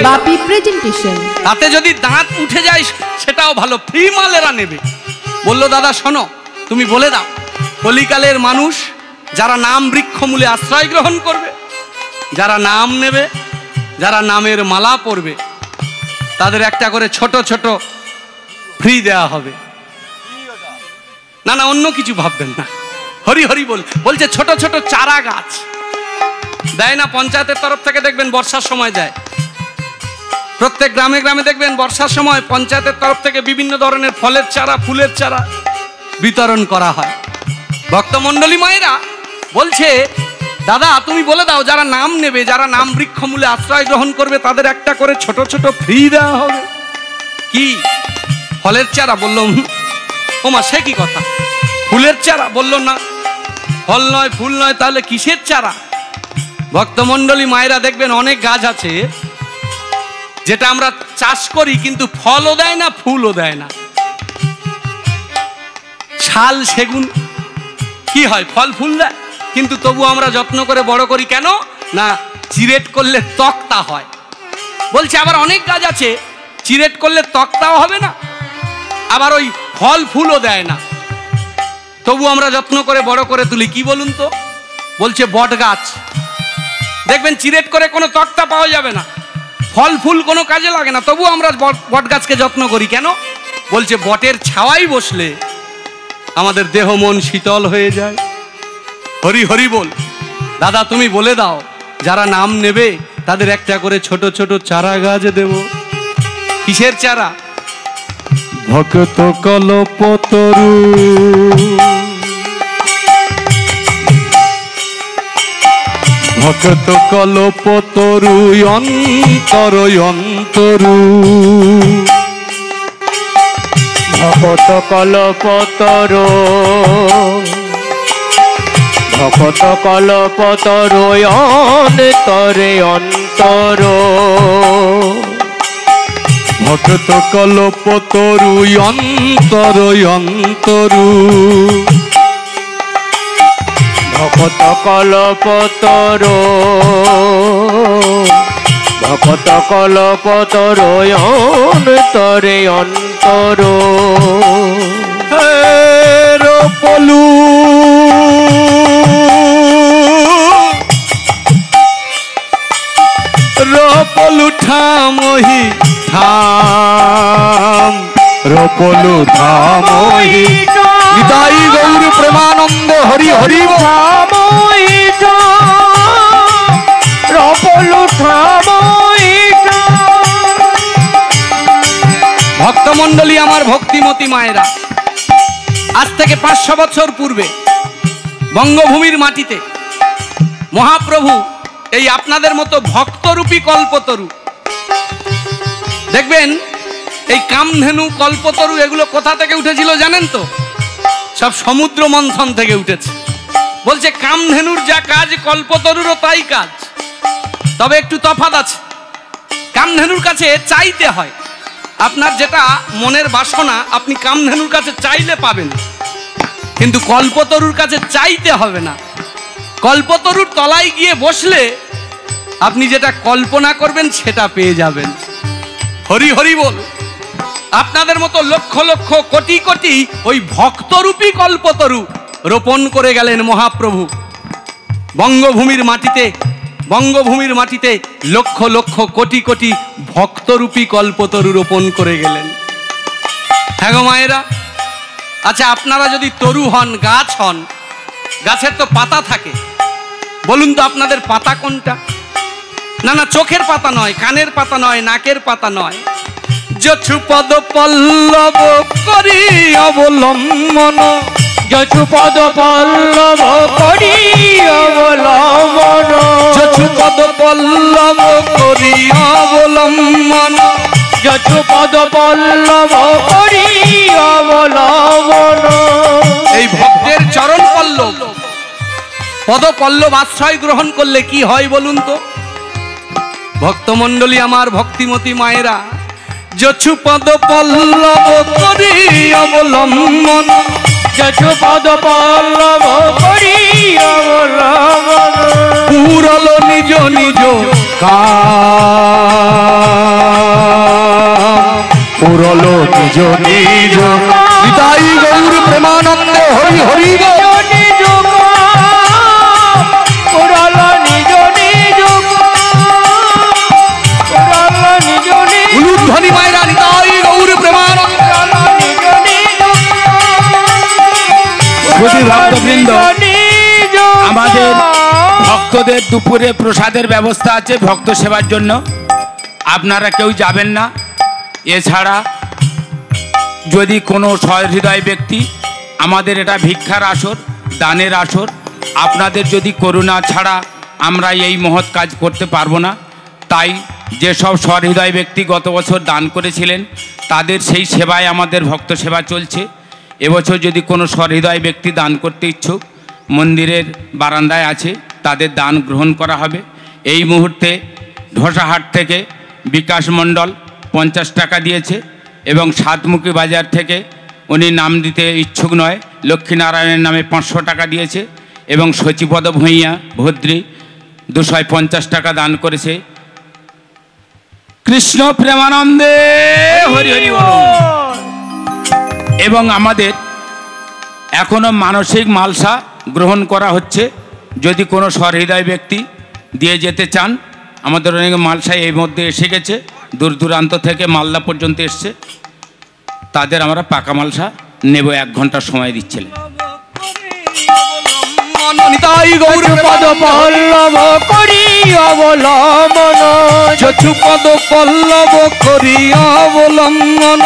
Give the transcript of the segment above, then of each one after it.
বাপি presentation. তাতে যদি দাঁত উঠে যায় সেটাও ভালো, ফ্রি মাল এরা নেবে। বললো দাদা শোনো, তুমি বলে দাও কলিকালের মানুষ যারা নাম বৃক্ষমূলে আশ্রয় গ্রহণ করবে, যারা নাম নেবে, যারা নামের মালা পরবে, তাদের একটা করে ছোট ছোট ফ্রি দেয়া হবে। না না, অন্য কিছু ভাববেন না, হরি হরি বলছে ছোট ছোট চারা গাছ দেয় না পঞ্চায়েতের তরফ থেকে, দেখবেন বর্ষার সময় দেয়। প্রত্যেক গ্রামে গ্রামে দেখবেন বর্ষার সময় পঞ্চায়েতের তরফ থেকে বিভিন্ন ধরনের ফলের চারা, ফুলের চারা বিতরণ করা হয়। ভক্তমণ্ডলী মায়েরা বলছে দাদা তুমি বলে দাও যারা নাম নেবে, যারা নাম বৃক্ষমূলে আশ্রয় গ্রহণ করবে, তাদের একটা করে ছোট ছোট ফ্রি দেওয়া হবে। কি ফলের চারা? বলল ও মা সে কি কথা, ফুলের চারা? বলল না, ফল নয় ফুল নয়, তাহলে কিসের চারা? ভক্তমণ্ডলী মায়েরা দেখবেন অনেক গাছ আছে যেটা আমরা চাষ করি কিন্তু ফলও দেয় না, ফুলও দেয় না। শাল, সেগুন কি হয়, ফল ফুল দেয়, কিন্তু তবু আমরা যত্ন করে বড় করি কেন না? চিরেট করলে তক্তা হয়। বলছে আবার অনেক গাছ আছে চিরেট করলে তক্তাও হবে না, আবার ওই ফল ফুলও দেয় না, তবু আমরা যত্ন করে বড় করে তুলি। কি বলুন তো? বলছে বট গাছ, দেখবেন চিরেট করে কোনো তক্তা পাওয়া যাবে না, ফল ফুল কোনো কাজে লাগে না, তবু আমরা বট গাছকে যত্ন করি কেন? বলছে বটের ছাওয়াই বসলে আমাদের দেহ মন শীতল হয়ে যায়। হরি হরি বল। দাদা তুমি বলে দাও যারা নাম নেবে তাদের একটা করে ছোট ছোট চারা গাছ দেব। কিসের চারা? ভক্ত কল্পতরু, ভক্ত কল্পতরু অন্তর অন্তরু, ভক্ত কল্পতরু, ভক্ত কল্পতরু অন্তরে অন্তর, ভক্ত কল্পতরু অন্তর অন্তরু, ভক্ত কল্পতরু, ভক্ত কল্পতরু অন্তরে অন্তর। রপলু রপলু ঠামহি ধাম, রপলু ধামহি নিতাই গৌর প্রেমানন্দ হরি হরি ধামহি রপলু ধামহি। ভক্তমণ্ডলী আমার ভক্তিমতী মায়েরা, আজ থেকে 500 বছর পূর্বে বঙ্গভূমির মাটিতে মহাপ্রভু এই আপনাদের মতো ভক্তরূপী কল্পতরু, দেখবেন এই কামধেনু কল্পতরু এগুলো কোথা থেকে উঠেছিল জানেন তো? সব সমুদ্র মন্থন থেকে উঠেছে। বলছে কামধেনুর যা কাজ কল্পতরুরও তাই কাজ, তবে একটু তফাৎ আছে। কামধেনুর কাছে চাইতে হয়, আপনার যেটা মনের বাসনা আপনি কামধেনুর কাছে চাইলে পাবেন, কিন্তু কল্পতরুর কাছে চাইতে হবে না। কল্পতরুর তলায় গিয়ে বসলে আপনি যেটা কল্পনা করবেন সেটা পেয়ে যাবেন। হরি হরি বল। আপনাদের মতো লক্ষ লক্ষ কোটি কোটি ওই ভক্তরূপী কল্পতরু রোপণ করে গেলেন মহাপ্রভু বঙ্গভূমির মাটিতে। বঙ্গভূমির মাটিতে লক্ষ লক্ষ কোটি কোটি ভক্তরূপী কল্পতরু রোপণ করে গেলেন। হ্যাঁ গো মায়েরা, আচ্ছা আপনারা যদি তরু হন, গাছ হন, গাছের তো পাতা থাকে, বলুন তো আপনাদের পাতা কোনটা? না না, চোখের পাতা নয়, কানের পাতা নয়, নাকের পাতা নয়। যছুপদ পল্লব করি অবলম্বন, যছুপদ পল্লব করি অবলম্বন, যছুপদ পল্লব করি অবলম্বন, যছুপদ পল্লব করি অবলম্বন। এই ভক্তের চরণ পল্লব, পদ পল্লব আশ্রয় গ্রহণ করলে কি হয় বলুন তো? ভক্তমণ্ডলী আমার ভক্তিমতী মায়েরা, যছুপদ পল্লব করি অবলম্বন, যছুপদ পল্লব করি অবলম্বন। পুরল নিজ নিজ কাজ, নিজ নিজ নিতাই গৌর প্রেমানন্দে হরি হরি বল। উলুধ্বনি মায়েরা নিতাই গৌর প্রেমানন্দে। ভক্তবৃন্দ, আমাদের ভক্তদের দুপুরে প্রসাদের ব্যবস্থা আছে ভক্ত সেবার জন্য, আপনারা কেউ যাবেন না। এছাড়া যদি কোনো সহৃদয় ব্যক্তি, আমাদের এটা ভিক্ষার আসর, দানের আসর, আপনাদের যদি করুণা ছাড়া আমরা এই মহৎ কাজ করতে পারবো না। তাই যেসব সহৃদয় ব্যক্তি গত বছর দান করেছিলেন তাদের সেই সেবায় আমাদের ভক্ত সেবা চলছে। এবছর যদি কোনো সহৃদয় ব্যক্তি দান করতে ইচ্ছুক, মন্দিরের বারান্দায় আছে, তাদের দান গ্রহণ করা হবে। এই মুহূর্তে ঢোসাহাট থেকে বিকাশ মণ্ডল 50 টাকা দিয়েছে এবং সাতমুখী বাজার থেকে উনি নাম দিতে ইচ্ছুক নয়, লক্ষ্মীনারায়ণের নামে 500 টাকা দিয়েছে এবং শচীপদ ভূঁইয়া ভদ্রী 250 টাকা দান করেছে। কৃষ্ণ প্রেমানন্দে হরি হরি বল। এবং আমাদের এখনো মানসিক মালসা গ্রহণ করা হচ্ছে। যদি কোনো সহৃদয় ব্যক্তি দিয়ে যেতে চান, আমাদের অনেক মালসা এই মধ্যে এসে গেছে, দূর দূরান্ত থেকে মালদা পর্যন্ত এসছে, তাদের আমরা পাকা মালসা নেব। 1 ঘন্টা সময় দিচ্ছিলেন। নিতাই গৌর পদ পল্লব করি অবলম্বন, যচু পদ পল্লব করি অবলম্বন,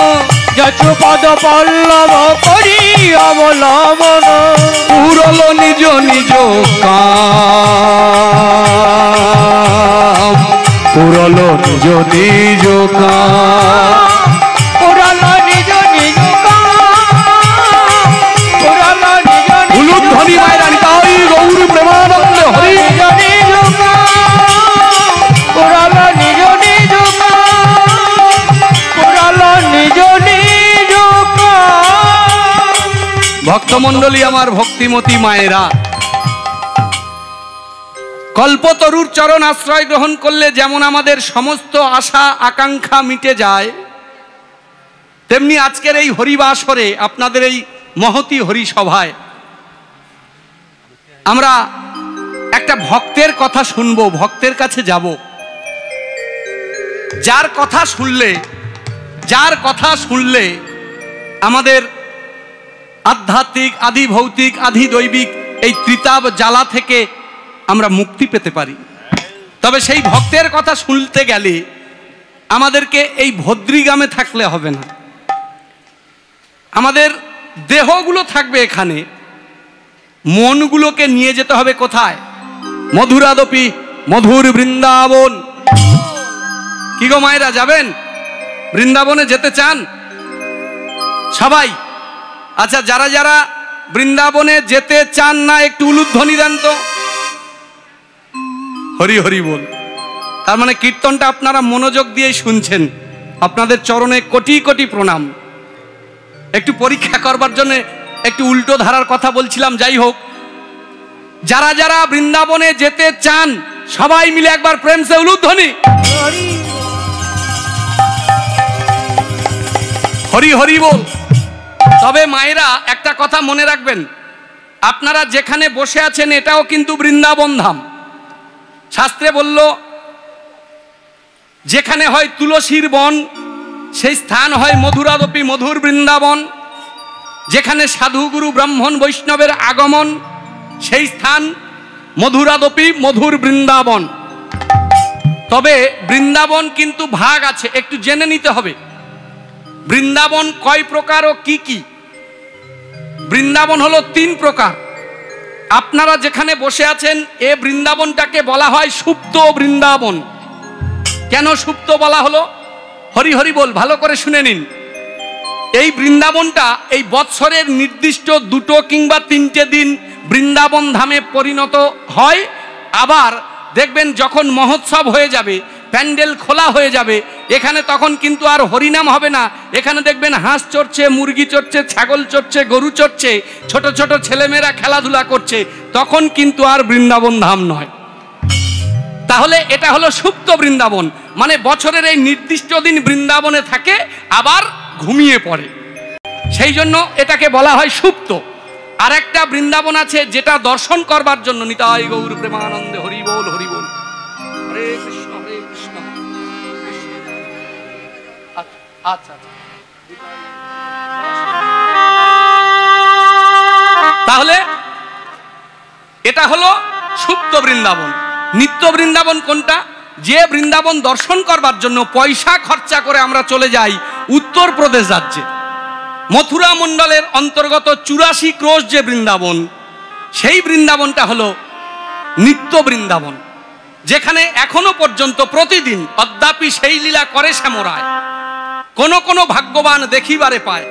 যচু পদ পল্লব করি অবলম্বন, পুরল নিজ নিজ কাম, পুরল নিজ নিজ কাম, পুরাল নিজ নিজ কাম, পুরাল নিজ নিজ উলুধ্বনি মায়েরা নিতাই গৌর প্রেমানন্দে হরি। নিজ নিজ কাম, পুরাল নিজ নিজ কাম, পুরাল নিজ নিজ কাম। ভক্তমণ্ডলী, আমার ভক্তিমতী মায়েরা, কল্পতরুর চরণ আশ্রয় গ্রহণ করলে যেমন আমাদের সমস্ত আশা আকাঙ্ক্ষা মিটে যায়, তেমনি আজকের এই হরিবাসরে, আপনাদের এই মহতী হরিসভায় আমরা একটা ভক্তের কথা শুনবো, ভক্তের কাছে যাব, যার কথা শুনলে আমাদের আধ্যাত্মিক, আধি ভৌতিক, আধি দৈবিক এই ত্রিতাব জ্বালা থেকে আমরা মুক্তি পেতে পারি। তবে সেই ভক্তের কথা শুনতে গেলে আমাদেরকে এই ভদ্রিগ্রামে থাকলে হবে না, আমাদের দেহগুলো থাকবে এখানে, মনগুলোকে নিয়ে যেতে হবে কোথায়? মধুরাদপি মধুর বৃন্দাবন। কি গো মায়েরা, যাবেন? বৃন্দাবনে যেতে চান সবাই? আচ্ছা, যারা যারা বৃন্দাবনে যেতে চান না একটু উলুধ্বনি দেন তো। হরি হরি বল। তার মানে কীর্তনটা আপনারা মনোযোগ দিয়ে শুনছেন। আপনাদের চরণে কোটি কোটি প্রণাম। একটু পরীক্ষা করবার জন্য একটু উল্টো ধারার কথা বলছিলাম। যাই হোক, যারা যারা বৃন্দাবনে যেতে চান সবাই মিলে একবার প্রেম সে উলুধ্বনি হরি হরি বল। তবে মায়েরা একটা কথা মনে রাখবেন, আপনারা যেখানে বসে আছেন এটাও কিন্তু বৃন্দাবন ধাম। শাস্ত্রে বলল, যেখানে হয় তুলসীর বন সেই স্থান হয় মধুরাদপি মধুর বৃন্দাবন, যেখানে সাধুগুরু ব্রাহ্মণ বৈষ্ণবের আগমন সেই স্থান মধুরাদপি মধুর বৃন্দাবন। তবে বৃন্দাবন কিন্তু ভাগ আছে, একটু জেনে নিতে হবে বৃন্দাবন কয় প্রকার ও কি কি। বৃন্দাবন হলো 3 প্রকার। আপনারা যেখানে বসে আছেন এ বৃন্দাবনটাকে বলা হয় সুপ্ত বৃন্দাবন। কেন সুপ্ত বলা হলো? হরি হরি বল, ভালো করে শুনে নিন। এই বৃন্দাবনটা এই বৎসরের নির্দিষ্ট 2 কিংবা 3টে দিন বৃন্দাবন ধামে পরিণত হয়। আবার দেখবেন যখন মহোৎসব হয়ে যাবে, প্যান্ডেল খোলা হয়ে যাবে, এখানে তখন কিন্তু আর হরিনাম হবে না। এখানে দেখবেন হাঁস চড়ছে, মুরগি চড়ছে, ছাগল চড়ছে, গরু চড়ছে, ছোট ছোট ছেলেমেয়েরা খেলাধুলা করছে, তখন কিন্তু আর বৃন্দাবন ধাম নয়। তাহলে এটা হলো সুপ্ত বৃন্দাবন, মানে বছরের এই নির্দিষ্ট দিন বৃন্দাবনে থাকে, আবার ঘুমিয়ে পড়ে, সেই জন্য এটাকে বলা হয় সুপ্ত। আর একটা বৃন্দাবন আছে যেটা দর্শন করবার জন্য, নিতাই গৌর প্রেমানন্দে হরি বল হরি বল, হরে কৃষ্ণ হরে কৃষ্ণ। আচ্ছা, তাহলে এটা হলো সুপ্ত বৃন্দাবন। নিত্য বৃন্দাবন কোনটা? যে বৃন্দাবন দর্শন করবার জন্য পয়সা খরচা করে আমরা চলে যাই উত্তরপ্রদেশ রাজ্যে, মথুরা মণ্ডলের অন্তর্গত 84 ক্রোশ যে বৃন্দাবন, সেই বৃন্দাবনটা হলো নিত্য বৃন্দাবন, যেখানে এখনো পর্যন্ত প্রতিদিন অদ্যাপি সেই লীলা করে শ্যামরায়। কোন কোন ভাগ্যবান দেখিবারে পায়।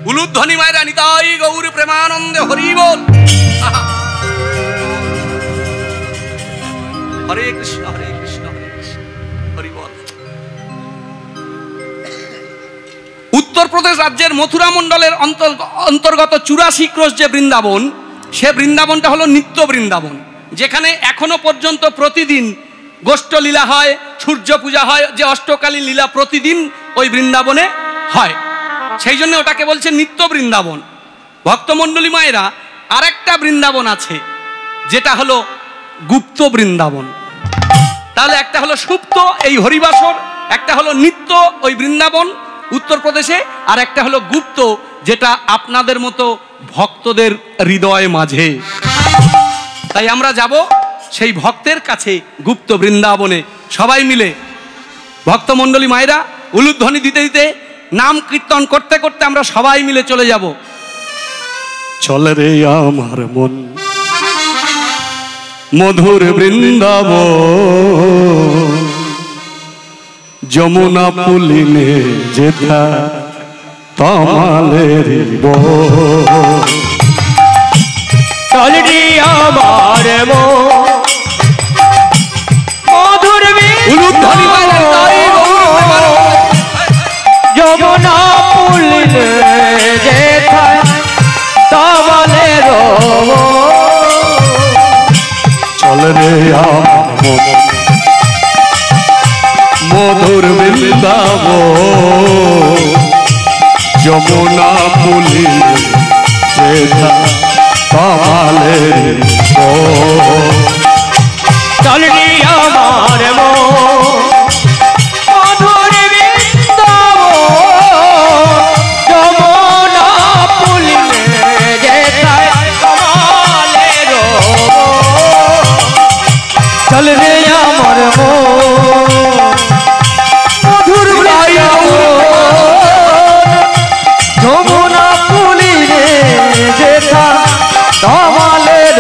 উলুধ্বনি মায়েরা নিতাই গৌর প্রেমানন্দে হরি বল, হরে কৃষ্ণ হরে কৃষ্ণ হরে কৃষ্ণ হরি বল। উত্তরপ্রদেশ রাজ্যের মথুরা মণ্ডলের অন্তর্গত 84 ক্রোশ যে বৃন্দাবন, সে বৃন্দাবনটা হলো নিত্য বৃন্দাবন, যেখানে এখনো পর্যন্ত প্রতিদিন গোষ্ঠ লীলা হয়, সূর্য পূজা হয়, যে অষ্টকালীন লীলা প্রতিদিন ওই বৃন্দাবনে হয়, সেই জন্য ওটাকে বলছে নিত্য বৃন্দাবন। ভক্তমণ্ডলী মায়েরা, আরেকটা বৃন্দাবন আছে যেটা হলো গুপ্ত বৃন্দাবন। তাহলে একটা হলো সুপ্ত এই হরিবাসর, একটা হলো নিত্য ওই বৃন্দাবন উত্তরপ্রদেশে, আর একটা হলো গুপ্ত যেটা আপনাদের মতো ভক্তদের হৃদয় মাঝে। তাই আমরা যাব সেই ভক্তের কাছে গুপ্ত বৃন্দাবনে, সবাই মিলে ভক্তমণ্ডলী মায়েরা উলুধ্বনি দিতে দিতে নাম কীর্তন করতে করতে আমরা সবাই মিলে চলে যাব। চলে রে আমার মন মধুর বৃন্দাবন, যমুনা পুলিনে যেথা তমালের চল রে আমার মধুর উলুধ্বনি যমুনা পুলিনে যেথা তমালের চল রে আমার মধুর বৃন্দাবন, যমুনা পুলিনে যেথা তমালের চল রে আমার মধুর বৃন্দাবন, যমুনা পুলিনে যেথা তমালের চল রে আমার মধুর যমুনা পুলিনে যেথা তমালের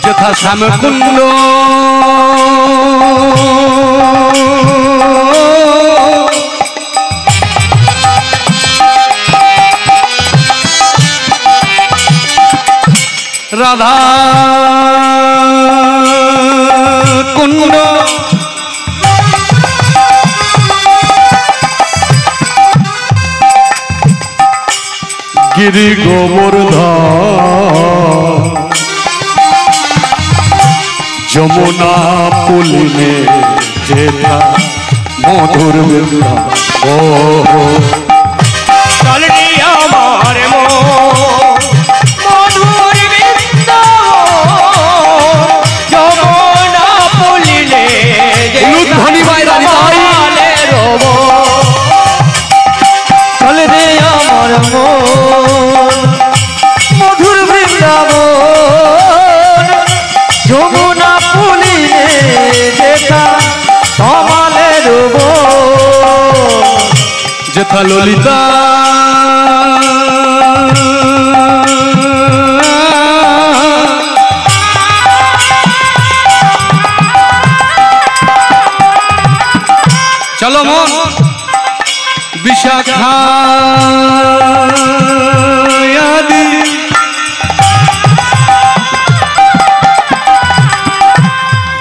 যথা শ্যামকুণ্ড রাধা কুণ্ড গিরি গোবর্ধন, যমুনা পুলিনে যেথা মধুর বৃন্দাবন। চল রে আমার মধুর বৃন্দাবন, যমুনা পুলিনে উলুধ্বনি মায়েরা তমালের চল রে আমার মধুর বৃন্দাবন, যমুনা পুলিনে যেথা তমালের যেথা ললিতা চলো মন বিশাখা আদি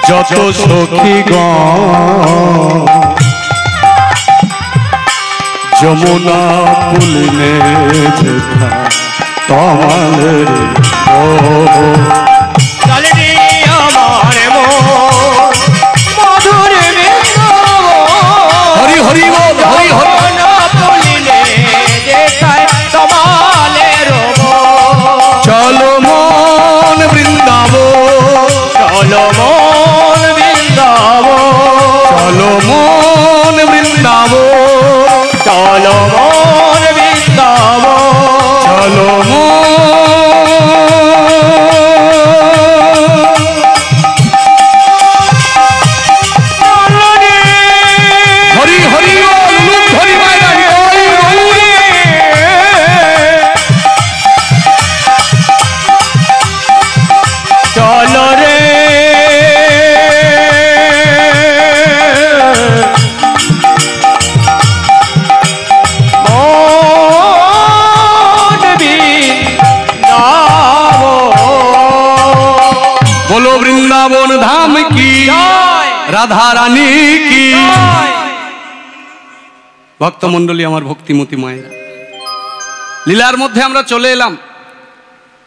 যত সখীগণ, যমুনা পুলিনে যেথা তমালের রাধা রানী কি। ভক্তমণ্ডলী আমার ভক্তিমতী মায়েরা, লীলার মধ্যে আমরা চলে এলাম।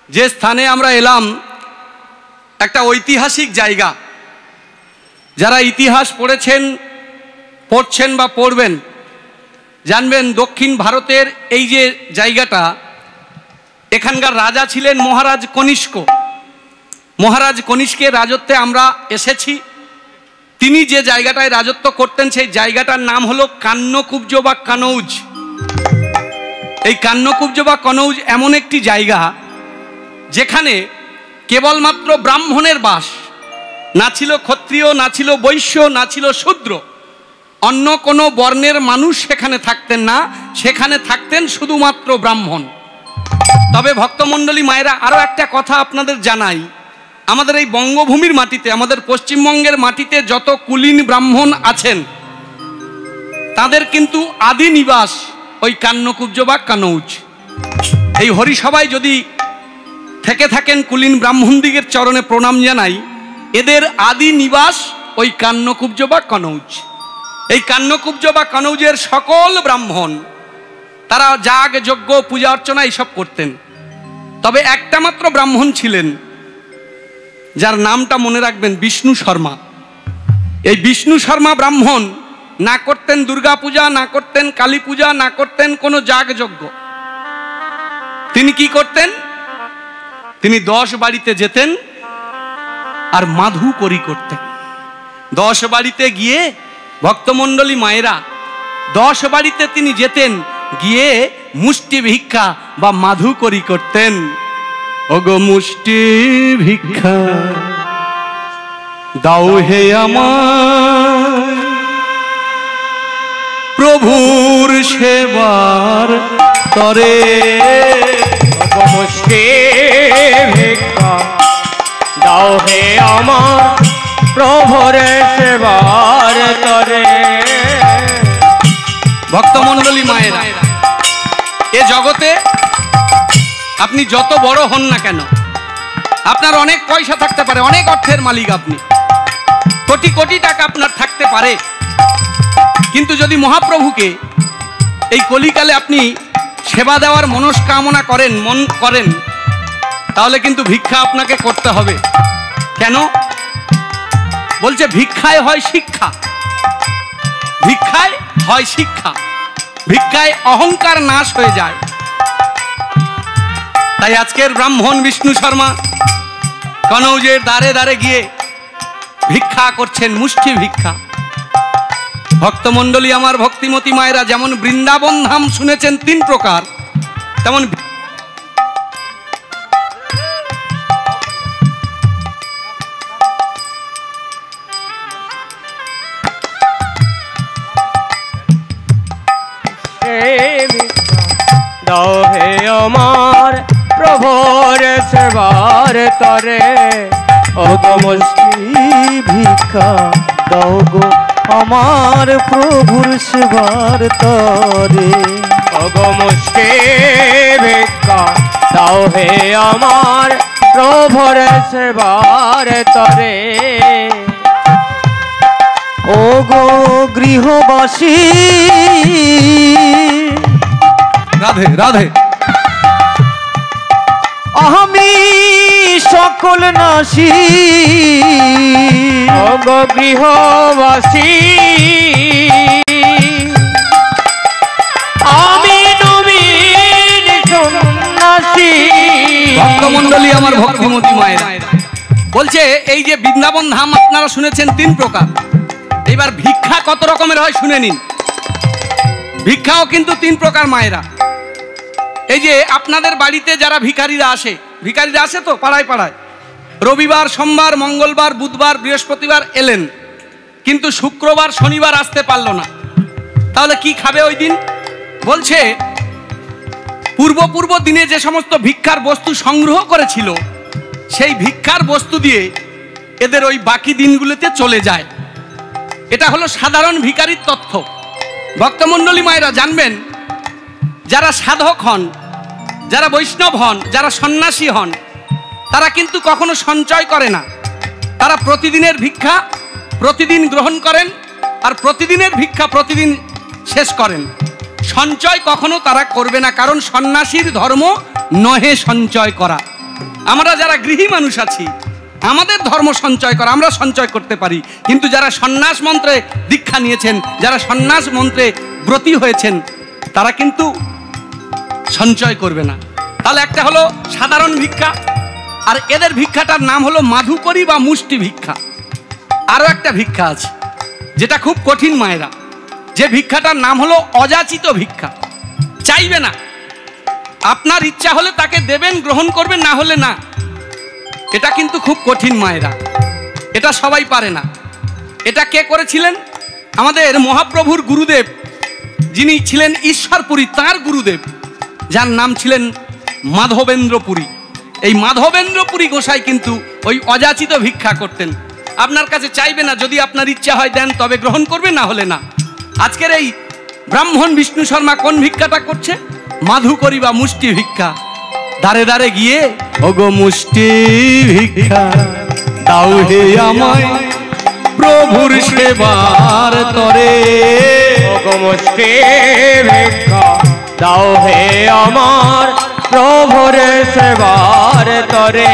যে স্থানে আমরা এলাম একটা ঐতিহাসিক জায়গা। যারা ইতিহাস পড়েছেন, পড়ছেন বা পড়বেন, জানবেন দক্ষিণ ভারতের এই যে জায়গাটা, এখানকার রাজা ছিলেন মহারাজ কনিষ্ক। মহারাজ কনিষ্কের রাজত্বে আমরা এসেছি। তিনি যে জায়গাটায় রাজত্ব করতেন সেই জায়গাটার নাম হলো কান্যকুব্জ বা কানৌজ। এই কান্যকুব্জ বা কনৌজ এমন একটি জায়গা যেখানে কেবলমাত্র ব্রাহ্মণের বাস, না ছিল ক্ষত্রিয়, না ছিল বৈশ্য, না ছিল শূদ্র, অন্য কোনো বর্ণের মানুষ সেখানে থাকতেন না। সেখানে থাকতেন শুধুমাত্র ব্রাহ্মণ। তবে ভক্তমণ্ডলী মায়েরা, আরও একটা কথা আপনাদের জানাই, আমাদের এই বঙ্গভূমির মাটিতে, আমাদের পশ্চিমবঙ্গের মাটিতে যত কুলীন ব্রাহ্মণ আছেন তাদের কিন্তু আদি নিবাস ওই কান্যকুব্জ বা কানৌজ। এই হরিসভায় যদি থেকে থাকেন কুলীন ব্রাহ্মণদিগের চরণে প্রণাম জানাই। এদের আদি নিবাস ওই কান্যকুব্জ বা কানৌজ। এই কান্যকুব্জ বা কানৌজের সকল ব্রাহ্মণ তারা যাগ যজ্ঞ পূজা অর্চনা এইসব করতেন। তবে একটা মাত্র ব্রাহ্মণ ছিলেন যার নামটা মনে রাখবেন, বিষ্ণু শর্মা। এই বিষ্ণু শর্মা ব্রাহ্মণ না করতেন দুর্গা পূজা, না করতেন কালী পূজা, না করতেন কোনো যাগ যজ্ঞ। তিনি কি করতেন? তিনি 10 বাড়িতে যেতেন আর মাধুকরী করতেন। 10 বাড়িতে গিয়ে ভক্তমণ্ডলী মায়েরা, 10 বাড়িতে তিনি যেতেন, গিয়ে মুষ্টি ভিক্ষা বা মাধুকরী করতেন। ওগো মুষ্টি ভিক্ষা দাও হে আমার, প্রভুর সেবার তরে। ওগো মুষ্টি ভিক্ষা দাও হে আমার, প্রভুর সেবার তরে। ভক্তমণ্ডলী মায়েরা, এ জগতে আপনি যত বড় হন না কেন, আপনার অনেক পয়সা থাকতে পারে, অনেক অর্থের মালিক আপনি, কোটি কোটি টাকা আপনার থাকতে পারে, কিন্তু যদি মহাপ্রভুকে এই কলিকালে আপনি সেবা দেওয়ার মনস্কামনা করেন, তাহলে কিন্তু ভিক্ষা আপনাকে করতে হবে। কেন? বলছে ভিক্ষায় হয় শিক্ষা, ভিক্ষায় হয় শিক্ষা, ভিক্ষায় অহংকার নাশ হয়ে যায়। তাই আজকের ব্রাহ্মণ বিষ্ণু শর্মা কনৌজের দ্বারে দ্বারে গিয়ে ভিক্ষা করছেন, মুষ্টি ভিক্ষা। ভক্তমণ্ডলী আমার ভক্তিমতী মায়েরা, যেমন বৃন্দাবন ধাম শুনেছেন 3 প্রকার, তেমন দাও হে আমার, প্রভুর সেবার তরে। ওগো মুষ্টি ভিক্ষা দাও গো আমার, প্রভুর সেবার তরে। ওগো মুষ্টি ভিক্ষা দাও হে আমার, প্রভুর সেবার তরে। ওগো গৃহবাসী, রাধে রাধে, আমি সকল নাসি। ওগো গৃহবাসী, আমি নবীন সন্ন্যাসী। ভক্তমণ্ডলী আমার ভক্তিমতী মায়েরা, বলছে এই যে বৃন্দাবন ধাম আপনারা শুনেছেন 3 প্রকার, এবার ভিক্ষা কত রকমের হয় শুনে নিন। ভিক্ষাও কিন্তু 3 প্রকার মায়েরা। এই যে আপনাদের বাড়িতে যারা ভিখারিরা আসে তো পাড়ায় পাড়ায়, রবিবার, সোমবার, মঙ্গলবার, বুধবার, বৃহস্পতিবার এলেন, কিন্তু শুক্রবার, শনিবার আসতে পারলো না, তাহলে কি খাবে ওই দিন? বলছে পূর্ব দিনে যে সমস্ত ভিক্ষার বস্তু সংগ্রহ করেছিল, সেই ভিক্ষার বস্তু দিয়ে এদের ওই বাকি দিনগুলোতে চলে যায়। এটা হলো সাধারণ ভিখারির তথ্য। ভক্তমণ্ডলী মায়েরা জানবেন, যারা সাধক হন, যারা বৈষ্ণব হন, যারা সন্ন্যাসী হন, তারা কিন্তু কখনো সঞ্চয় করে না। তারা প্রতিদিনের ভিক্ষা প্রতিদিন গ্রহণ করেন আর প্রতিদিনের ভিক্ষা প্রতিদিন শেষ করেন। সঞ্চয় কখনো তারা করবে না, কারণ সন্ন্যাসীর ধর্ম নহে সঞ্চয় করা। আমরা যারা গৃহী মানুষ আছি, আমাদের ধর্ম সঞ্চয় করা, আমরা সঞ্চয় করতে পারি, কিন্তু যারা সন্ন্যাস মন্ত্রে দীক্ষা নিয়েছেন, যারা সন্ন্যাস মন্ত্রে ব্রতী হয়েছেন, তারা কিন্তু সঞ্চয় করবে না। তাহলে একটা হলো সাধারণ ভিক্ষা, আর এদের ভিক্ষাটার নাম হলো মাধুকরী বা মুষ্টি ভিক্ষা। আরো একটা ভিক্ষা আছে যেটা খুব কঠিন মায়েরা, যে ভিক্ষাটার নাম হলো অযাচিত ভিক্ষা। চাইবে না, আপনার ইচ্ছা হলে তাকে দেবেন, গ্রহণ করবেন, না হলে না। এটা কিন্তু খুব কঠিন মায়েরা, এটা সবাই পারে না। এটা কে করেছিলেন? আমাদের মহাপ্রভুর গুরুদেব, যিনি ছিলেন ঈশ্বরপুরী, তার গুরুদেব, যার নাম ছিলেন মাধবেন্দ্রপুরী। এই মাধবেন্দ্রপুরী গোসাই কিন্তু ওই অযাচিত ভিক্ষা করতেন। আপনার কাছে চাইবে না, যদি আপনার ইচ্ছা হয় দেন, তবে গ্রহণ করবে, না হলে না। আজকের এই ব্রাহ্মণ বিষ্ণু শর্মা কোন ভিক্ষাটা করছে? মাধুকরী বা মুষ্টি ভিক্ষা। দাঁড়ে দাঁড়ে গিয়ে, ওগো মুষ্টি ভিক্ষা দাও হে আমায় প্রভুর সেবার তরে। ওগো মুষ্টি ভিক্ষা দাও হে আমার প্রভুর সেবার তরে।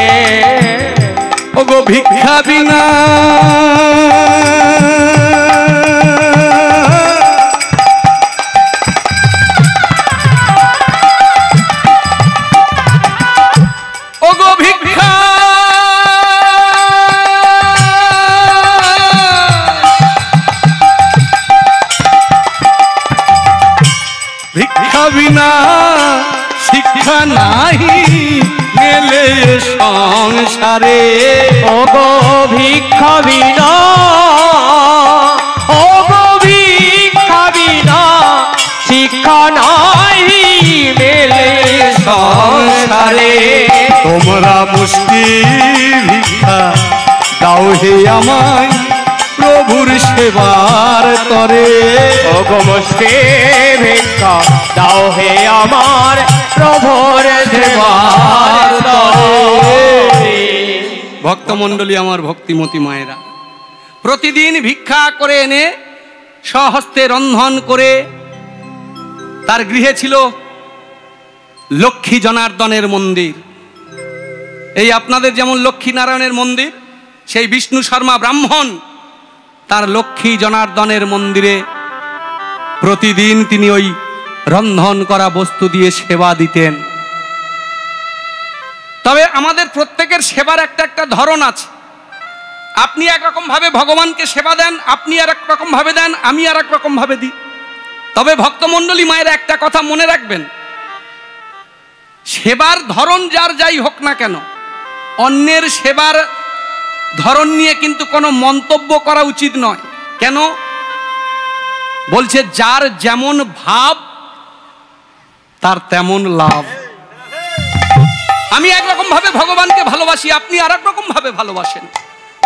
ওগো ভিক্ষা বিনা ওগো ভিক্ষা ভিক্ষা বিনা শিক্ষা নাহি মেলে সংসারে। ওগো ভিক্ষা বিনা, ওগো ভিক্ষা বিনা শিক্ষা নাই মেলে সংসারে। তোমরা মুষ্টি ভিক্ষা দাও হে আমায় প্রভুর সেবার তরে। ওগো মুষ্টি ভিক্ষা দাও হে আমার প্রভুর সেবার তরে। ভক্তমণ্ডলী, আমার ভক্তিমতী মায়েরা, প্রতিদিন ভিক্ষা করে এনে স্বহস্তে রন্ধন করে, তার গৃহে ছিল লক্ষ্মী জনার্দনের মন্দির। এই আপনাদের যেমন লক্ষ্মী নারায়ণের মন্দির, সেই বিষ্ণু শর্মা ব্রাহ্মণ তার লক্ষ্মী জনার্দনের মন্দিরে প্রতিদিন তিনি ওই রন্ধন করা বস্তু দিয়ে সেবা দিতেন। তবে আমাদের প্রত্যেকের সেবার একটা একটা ধরন আছে। আপনি একরকম ভাবে ভগবানকে সেবা দেন, আপনি আর এক রকম ভাবে দেন, আমি আর এক রকম ভাবে দিই। তবে ভক্তমণ্ডলী মায়ের একটা কথা মনে রাখবেন, সেবার ধরন যার যাই হোক না কেন, অন্যের সেবার ধরন নিয়ে কিন্তু কোনো মন্তব্য করা উচিত নয়। কেন? বলছে যার যেমন ভাব তার তেমন লাভ। আমি একরকম ভাবে ভগবানকে ভালোবাসি, আপনি আর এক রকম ভাবে ভালোবাসেন।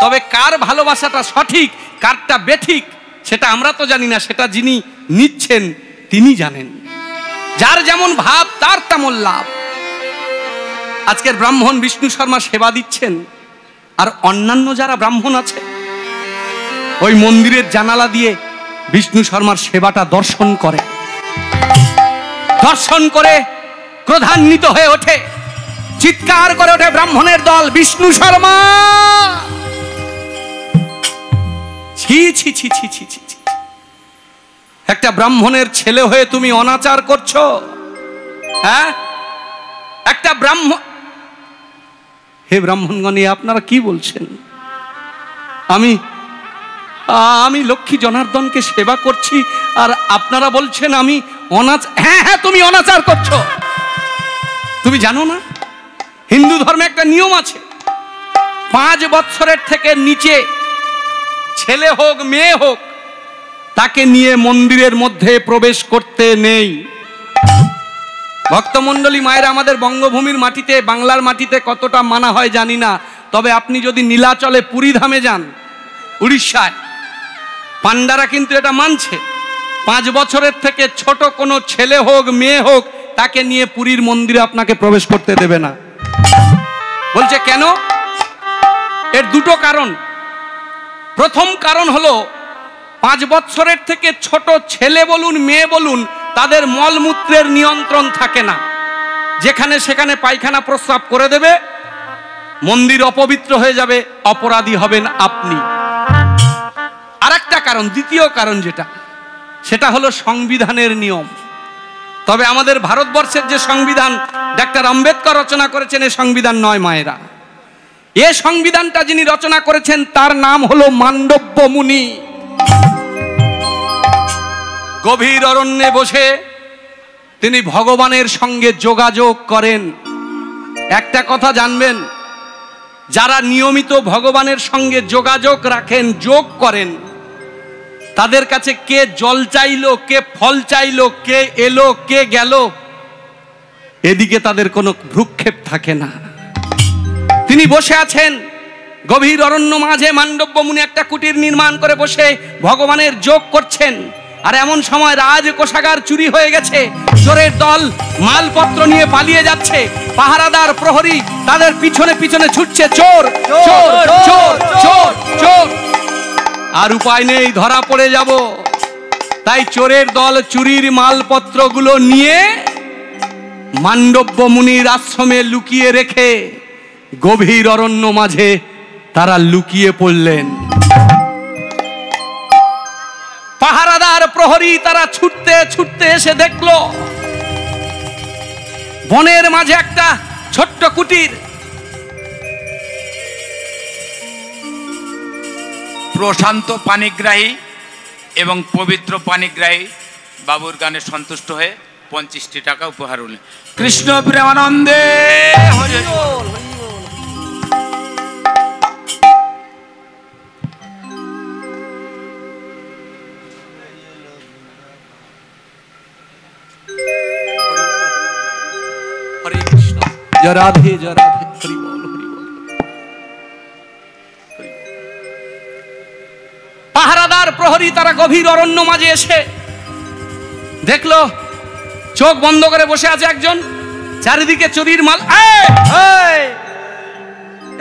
তবে কার ভালোবাসাটা সঠিক, কারটা বেঠিক, সেটা আমরা তো জানি না, সেটা যিনি নিচ্ছেন তিনি জানেন। যার যেমন ভাব তার তেমন লাভ। আজকের ব্রাহ্মণ বিষ্ণু শর্মা সেবা দিচ্ছেন, আর অন্যান্য যারা ব্রাহ্মণ আছে ওই মন্দিরের জানালা দিয়ে বিষ্ণু শর্মার সেবাটা দর্শন করে, দর্শন করে ক্রোধান্বিত হয়ে ওঠে, চিৎকার করে ওঠে ব্রাহ্মণের দল, বিষ্ণু শর্মা, ছি ছি ছি ছি ছি ছি ছি, একটা ব্রাহ্মণের ছেলে হয়ে তুমি অনাচার করছো। হ্যাঁ, একটা ব্রাহ্মণ, হে ব্রাহ্মণগণ, আপনারা কি বলছেন? আমি লক্ষ্মী জনার্দনকে সেবা করছি, আর আপনারা বলছেন আমি অনাচার? হ্যাঁ হ্যাঁ, তুমি অনাচার করছো। তুমি জানো না, হিন্দু ধর্মে একটা নিয়ম আছে, 5 বৎসরের থেকে নিচে ছেলে হোক মেয়ে হোক, তাকে নিয়ে মন্দিরের মধ্যে প্রবেশ করতে নেই। ভক্তমণ্ডলী মায়েরা, আমাদের বঙ্গভূমির মাটিতে, বাংলার মাটিতে কতটা মানা হয় জানি না, তবে আপনি যদি নীলাচলে পুরী ধামে যান, উড়িষ্যায়, পান্ডারা কিন্তু এটা মানছে। 5 বছরের থেকে ছোট কোনো ছেলে হোক মেয়ে হোক, তাকে নিয়ে পুরীর মন্দিরে আপনাকে প্রবেশ করতে দেবে না। বলছে কেন? এর দুটো কারণ। প্রথম কারণ হলো 5 বছরের থেকে ছোট ছেলে বলুন মেয়ে বলুন তাদের মলমূত্রের নিয়ন্ত্রণ থাকে না, যেখানে সেখানে পায়খানা প্রস্রাব করে দেবে, মন্দির অপবিত্র হয়ে যাবে, অপরাধী হবেন আপনি। আরেকটা কারণ, দ্বিতীয় কারণ যেটা, সেটা হলো সংবিধানের নিয়ম। তবে আমাদের ভারতবর্ষের যে সংবিধান ডাক্তার আম্বেদকর রচনা করেছেন, এই সংবিধান নয় মায়েরা। এই সংবিধানটা যিনি রচনা করেছেন তার নাম হলো মান্ডব্য মুনি। গভীর অরণ্যে বসে তিনি ভগবানের সঙ্গে যোগাযোগ করেন। একটা কথা জানবেন, যারা নিয়মিত ভগবানের সঙ্গে যোগাযোগ রাখেন, যোগ করেন, তাদের কাছে কে জল চাইলো, কে ফল চাইলো, কে এলো, কে গেল, এদিকে তাদের কোনো ভ্রুক্ষেপ থাকে না। তিনি বসে আছেন গভীর অরণ্য মাঝে, মান্ডব্য মুনি একটা কুটির নির্মাণ করে বসে ভগবানের যোগ করছেন। আর এমন সময় রাজ কোষাগার চুরি হয়ে গেছে, চোরের দল মালপত্র নিয়ে পালিয়ে যাচ্ছে, পাহারাদার প্রহরী তাদের পিছনে পিছনে ছুটছে, চোর চোর চোর চোর চোর। আর উপায় নেই, ধরা পড়ে যাব। তাই চোরের দল চুরির মালপত্রগুলো নিয়ে মান্ডব্য মুনির আশ্রমে লুকিয়ে রেখে গভীর অরণ্য মাঝে তারা লুকিয়ে পড়লেন। পাহারাদার প্রহরী তারা ছুটতে ছুটতে এসে দেখলো বনের মাঝে একটা ছোট্ট কুটির। প্রশান্ত পানিগ্রাহী এবং পবিত্র পানিগ্রাহী বাবুর গানে সন্তুষ্ট হয়ে 25টি টাকা উপহার হলেন। কৃষ্ণ প্রেমানন্দে হরি বল। হরে কৃষ্ণ, জয় রাধে জয় রাধে, হরি বল হরি বল। পাহারাদার প্রহরী তারা গভীর অরণ্য মাঝে এসে দেখলো চোখ বন্ধ করে বসে আছে একজন, চারিদিকে চুরির মাল।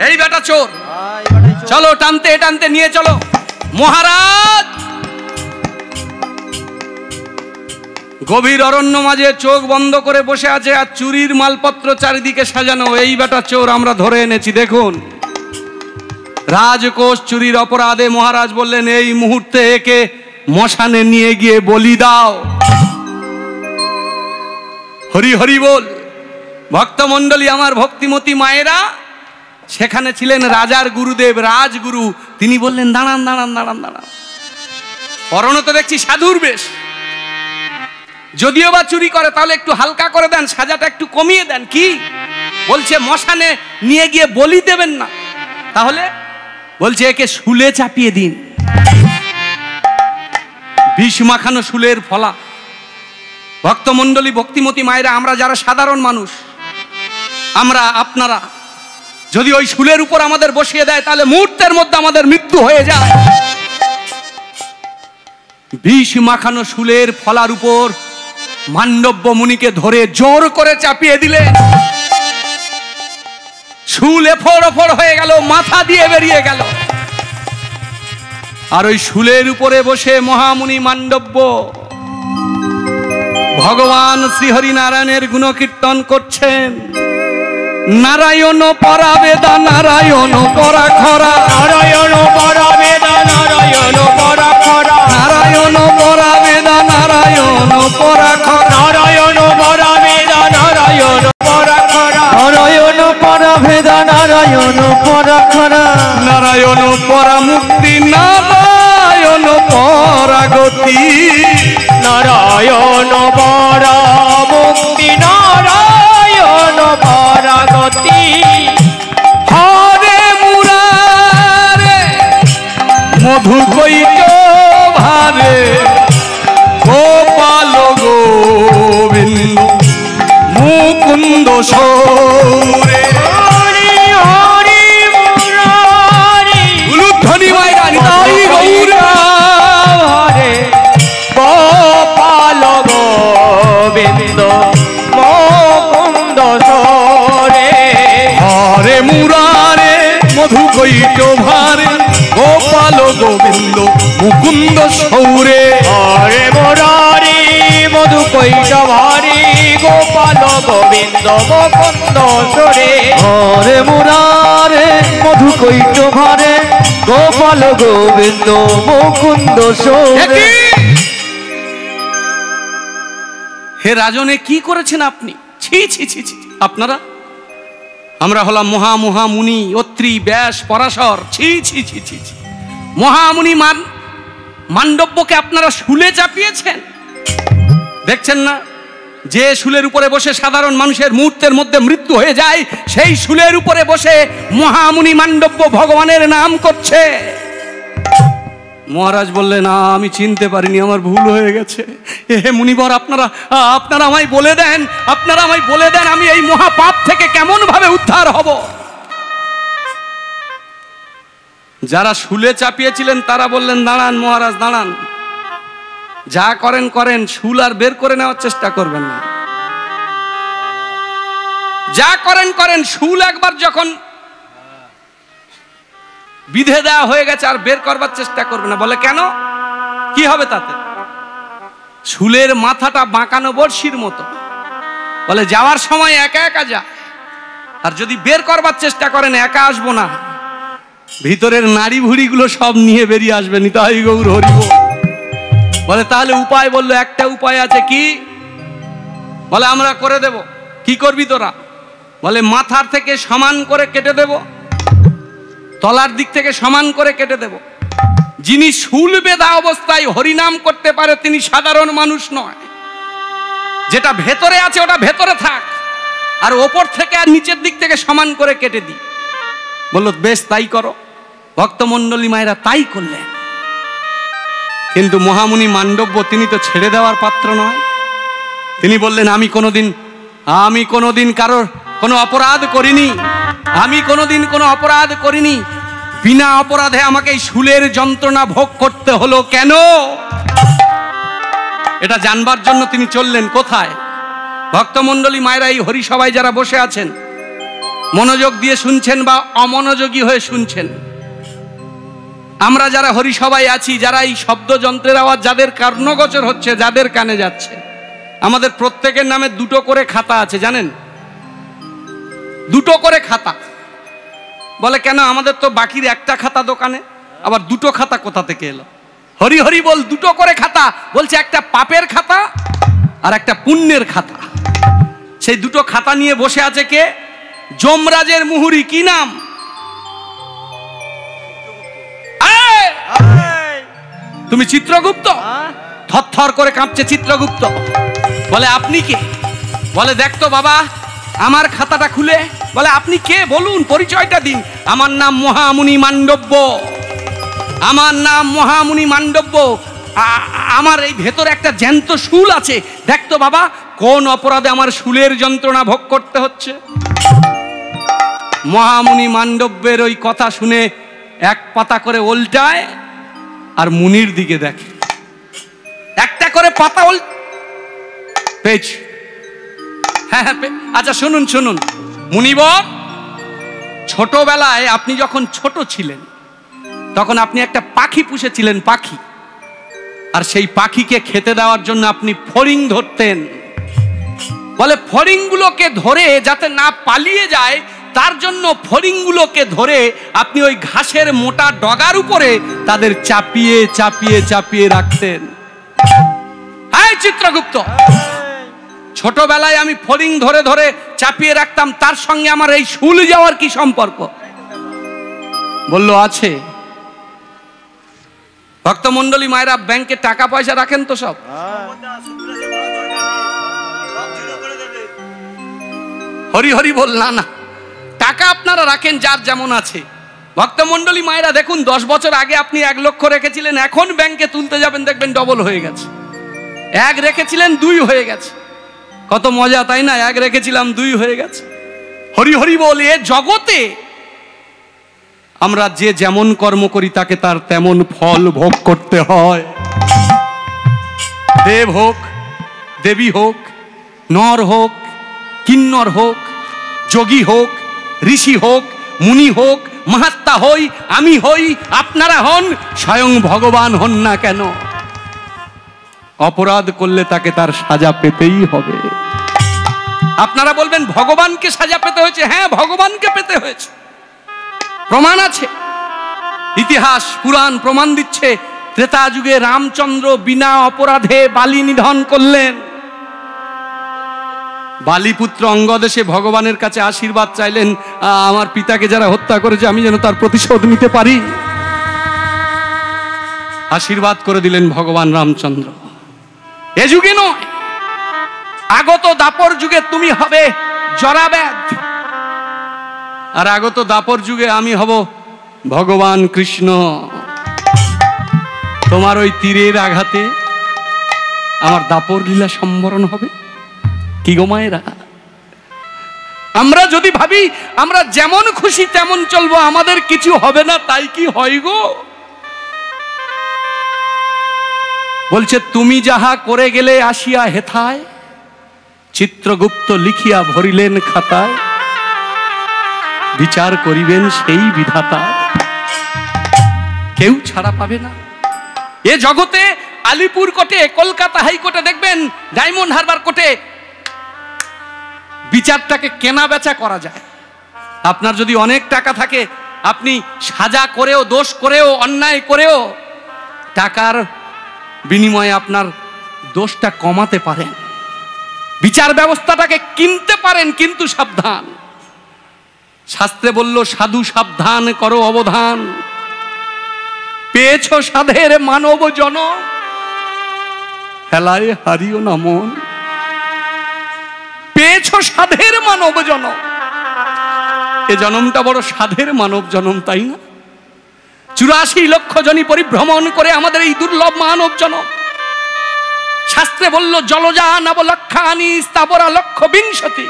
এই বেটা চোর, চলো টানতে টানতে নিয়ে চলো। মহারাজ গভীর অরণ্য মাঝে চোখ বন্ধ করে বসে আছে আর চুরির মালপত্র চারিদিকে সাজানো। এই বেটা চোর আমরা ধরে এনেছি, দেখুন। রাজকোষ চুরির অপরাধে মহারাজ বললেন, এই মুহূর্তে একে মশানে নিয়ে গিয়ে বলি দাও। হরি হরি বল। ভক্তমণ্ডলী, আমার ভক্তিমতী মায়েরা, সেখানে ছিলেন রাজার গুরুদেব, রাজগুরু। তিনি বললেন, দাঁড়ান দাঁড়ান দাঁড়ান দাঁড়ান, পরনে তো দেখছি সাধুর বেশ, যদিও বা চুরি করে তাহলে একটু হালকা করে দেন, সাজাটা একটু কমিয়ে দেন। কি বলছে? মশানে নিয়ে গিয়ে বলি দেবেন না, তাহলে বলছে একে শুলে চাপিয়ে দিন। বিষ মাখানো শুলের ফলা। ভক্তমণ্ডলী, ভক্তিমতী মায়েরা, আমরা যারা সাধারণ মানুষ, আমরা আপনারা যদি ওই শুলের উপর আমাদের বসিয়ে দেয় তাহলে মুহূর্তের মধ্যে আমাদের মৃত্যু হয়ে যায়। বিষ মাখানো শুলের ফলার উপর মান্ডব্য মুনিকে ধরে জোর করে চাপিয়ে দিলে শুল এফড় ওফড় হয়ে গেল, মাথা দিয়ে বেরিয়ে গেল। আর ওই শুলের উপরে বসে মহামুনি মান্ডব্য ভগবান শ্রীহরি নারায়ণের গুণকীর্তন করছেন। নারায়ণ পরাবেদা, নারায়ণ পরাখরা, নারায়ণ পরাবেদা, নারায়ণ পরাখরা, নারায়ণ পরাবেদা, নারায়ণ পরাখরা, নারায়ণ পরাবেদা, নারায়ণ পরাখরা, নারায়ণ পরাবেদা, নারায়ণ পরাখরা, নারায়ণ পরামুক্তি, নারায়ণ পরাগতি, নারায়ণ পরামুক্তি, নারায়ণ পরাগতি। হরে মুরারে মধু কৈট ভারে, গোপাল গোবিন্দ মুকুন্দ সৌরে। হরি হরি মুরারি, উলুধ্বনি মায়েরা নিতাই গৌর। হরে গোপাল গোবিন্দ মুকুন্দ সৌরে। হরে মুরারে মধু কৈট ভারে, গোপাল গোবিন্দ মুকুন্দ সৌরে। হরে মুরারি মধু কৈটভারি গোপাল গোবিন্দ মুকুন্দ সুরে। হরে মুরারে মধু কৈটভারে গোপাল গোবিন্দ মুকুন্দ সৌরে। হে রাজনে কি করেছেন আপনি? ছি ছি ছি ছি। আপনারা, আমরা হলাম মহামুনি অত্রি ব্যাস পরাশর। ছি ছি ছি ছি ছি। মহামুনি মান্ডব্যকে আপনারা শুলে চাপিয়েছেন। দেখছেন না, যে শুলের উপরে বসে সাধারণ মানুষের মুহূর্তের মধ্যে মৃত্যু হয়ে যায়, সেই শুলের উপরে বসে মহামুনি মান্ডব্য ভগবানের নাম করছে। মহারাজ বললেন, আমি চিনতে পারিনি, আমার ভুল হয়ে গেছে। হে মুনিবর, আপনারা আমায় বলে দেন, আমি এই মহাপাপ থেকে কেমন ভাবে উদ্ধার হব। যারা শুলে চাপিয়েছিলেন তারা বললেন, দাঁড়ান মহারাজ দাঁড়ান, যা করেন করেন, শুল আর বের করে নেওয়ার চেষ্টা করবেন না। যা করেন করেন, শুল একবার যখন বিধে দেওয়া হয়ে গেছে আর বের করবার চেষ্টা করবে না। বলে কেন, কি হবে তাতে? শুলের মাথাটা বাঁকানো বড়শির মতো। বলে যাওয়ার সময় একা একা যা, আর যদি বের করবার চেষ্টা করেন একা আসবো না, ভিতরের নাড়ি ভুড়িগুলো সব নিয়ে বেরিয়ে আসবে। নিতাই গৌর হরি বল। বলে তাহলে উপায়? বললো একটা উপায় আছে। কি? বলে আমরা করে দেব। কি করবি তোরা? বলে মাথার থেকে সমান করে কেটে দেব, তলার দিক থেকে সমান করে কেটে দেব। যিনি শুল বেঁধা অবস্থায় হরিনাম করতে পারে তিনি সাধারণ মানুষ নয়। যেটা ভেতরে আছে ওটা ভেতরে থাক, আর ওপর থেকে আর নিচের দিক থেকে সমান করে কেটে দিই। বললো বেশ তাই করো। ভক্তমণ্ডলী মায়েরা তাই করলেন। কিন্তু মহামুনি মান্ডব্য তিনি তো ছেড়ে দেওয়ার পাত্র নয়। তিনি বললেন, আমি কোনোদিন কারোর কোনো অপরাধ করিনি, আমি কোনোদিন কোনো অপরাধ করিনি। বিনা অপরাধে আমাকে এই শুলের যন্ত্রণা ভোগ করতে হলো কেন? এটা জানবার জন্য তিনি চললেন কোথায়? ভক্তমণ্ডলী মায়েরা, এই হরিসভায় যারা বসে আছেন, মনোযোগ দিয়ে শুনছেন বা অমনোযোগী হয়ে শুনছেন, আমরা যারা হরিসভায় আছি, যারা এই শব্দযন্ত্রের আওয়াজ যাদের কর্ণগোচর হচ্ছে, যাদের কানে যাচ্ছে, আমাদের প্রত্যেকের নামে দুটো করে খাতা আছে, জানেন? দুটো করে খাতা। বলে কেন? আমাদের তো বাকির একটা খাতা দোকানে, আবার দুটো খাতা কোথা থেকে এলো? হরি হরি বল। দুটো করে খাতা। বলছে একটা পাপের খাতা আর একটা পুণ্যের খাতা। সেই দুটো খাতা নিয়ে বসে আছে কে? যমরাজের মুহুরী। কি নাম? তুমি চিত্রগুপ্ত? থরথর করে কাঁপছে চিত্রগুপ্ত। বলে আপনি কে? বলে দেখতো বাবা আমার খাতাটা খুলে। বলে আপনি কে বলুন, পরিচয়টা দিন। আমার নাম মহামুনি মান্ডব্য, আমার নাম মহামুনি মান্ডব্য। আমার এই ভেতরে একটা জ্যান্ত শুল আছে, দেখতো বাবা কোন অপরাধে আমার শুলের যন্ত্রণা ভোগ করতে হচ্ছে। মহামুনি মান্ডব্যের ওই কথা শুনে এক পাতা করে উল্টায় আর মুনির দিকে দেখে। একটা করে পাতা পেজ। হ্যাঁ, আচ্ছা শুনুন শুনুন মুনিবর, ছোটবেলায় আপনি যখন ছোট ছিলেন তখন আপনি একটা পাখি পুষেছিলেন, পাখি। আর সেই পাখিকে খেতে দেওয়ার জন্য আপনি ফড়িং ধরতেন। বলে ফড়িংগুলোকে ধরে যাতে না পালিয়ে যায় তার জন্য ফড়িংগুলোকে ধরে আপনি ওই ঘাসের মোটা ডগার উপরে তাদের চাপিয়ে চাপিয়ে চাপিয়ে রাখতেন। হ্যাঁ চিত্রগুপ্ত, ছোটবেলায় আমি ফড়িং ধরে ধরে চাপিয়ে রাখতাম, তার সঙ্গে আমার এই শুল যাওয়ার কি সম্পর্ক? বললো আছে। ভক্তমণ্ডলী মায়েরা ব্যাংকে টাকা পয়সা রাখেন তো সব? হরি হরি বল। না না, টাকা আপনারা রাখেন যার যেমন আছে। ভক্তমণ্ডলী মায়েরা দেখুন, 10 বছর আগে আপনি 1 লক্ষ রেখেছিলেন, এখন ব্যাংকে তুলতে যাবেন দেখবেন ডবল হয়ে গেছে। 1 রেখেছিলেন 2 হয়ে গেছে। কত মজা তাই না? 1 রেখেছিলাম 2 হয়ে গেছে। হরি হরি বল। এ জগতে আমরা যে যেমন কর্ম করি তাকে তার তেমন ফল ভোগ করতে হয়। দেব হোক, দেবী হোক, নর হোক, কিন্নর হোক, যোগী হোক, ঋষি হোক, মুনি হোক, মহাত্মা হই, আমি হই, আপনারা হন, স্বয়ং ভগবান হন না কেন, অপরাধ করলে তাকে তার সাজা পেতেই হবে। আপনারা বলবেন ভগবানকে সাজা পেতে হয়েছে। হ্যাঁ, ভগবানকে পেতে হয়েছে, প্রমাণ আছে। ইতিহাস পুরাণ প্রমাণ দিচ্ছে, ত্রেতা যুগে রামচন্দ্র বিনা অপরাধে বালি নিধন করলেন। বালিপুত্র অঙ্গদ এসে ভগবানের কাছে আশীর্বাদ চাইলেন, আমার পিতাকে যারা হত্যা করেছে আমি যেন তার প্রতিশোধ নিতে পারি। আশীর্বাদ করে দিলেন ভগবান রামচন্দ্র। এ যুগে নয়, আগত দাপর যুগে তুমি হবে জরাব্যাধ, আর আগত দাপর যুগে আমি হব ভগবান কৃষ্ণ। তোমার ওই তীরের আঘাতে আমার দাপর লীলা সম্বরণ হবে। কি গো মায়েরা, আমরা যদি ভাবি আমরা যেমন খুশি তেমন চলবো, আমাদের কিছু হবে না, তাই কি হয় গো? বলছে তুমি যাহা করে গেলে আসিয়া হেথায়, চিত্রগুপ্ত লিখিয়া ভরিলেন খাতায়, বিচার করিবেন সেই বিধাতা, কেউ ছাড়া পাবে না। এ জগতে আলিপুর কোর্টে, কলকাতা হাইকোর্টে দেখবেন, ডায়মন্ড হারবার কোর্টে বিচারটাকে কেনা বেচা করা যায়। আপনার যদি অনেক টাকা থাকে, আপনি সাজা করেও, দোষ করেও, অন্যায় করেও টাকার বিনিময়ে আপনার দোষটা কমাতে পারেন, বিচার ব্যবস্থাটাকে কিনতে পারেন। কিন্তু সাবধান, শাস্ত্রে বলল সাধু সাবধান করো অবধান, পেয়েছ সাধের মানব জন, হেলায় হারিও না মন। পেয়েছ সাধের মানব জন, এ জনমটা বড় সাধের মানব জনম, তাই না? 84 লক্ষ জনি পরিভ্রমণ করে আমাদের এই দুর্লভ মানব জনম। শাস্ত্রে বলল জলজা নবলক্ষানি স্থাবরা লক্ষ বিংশতি,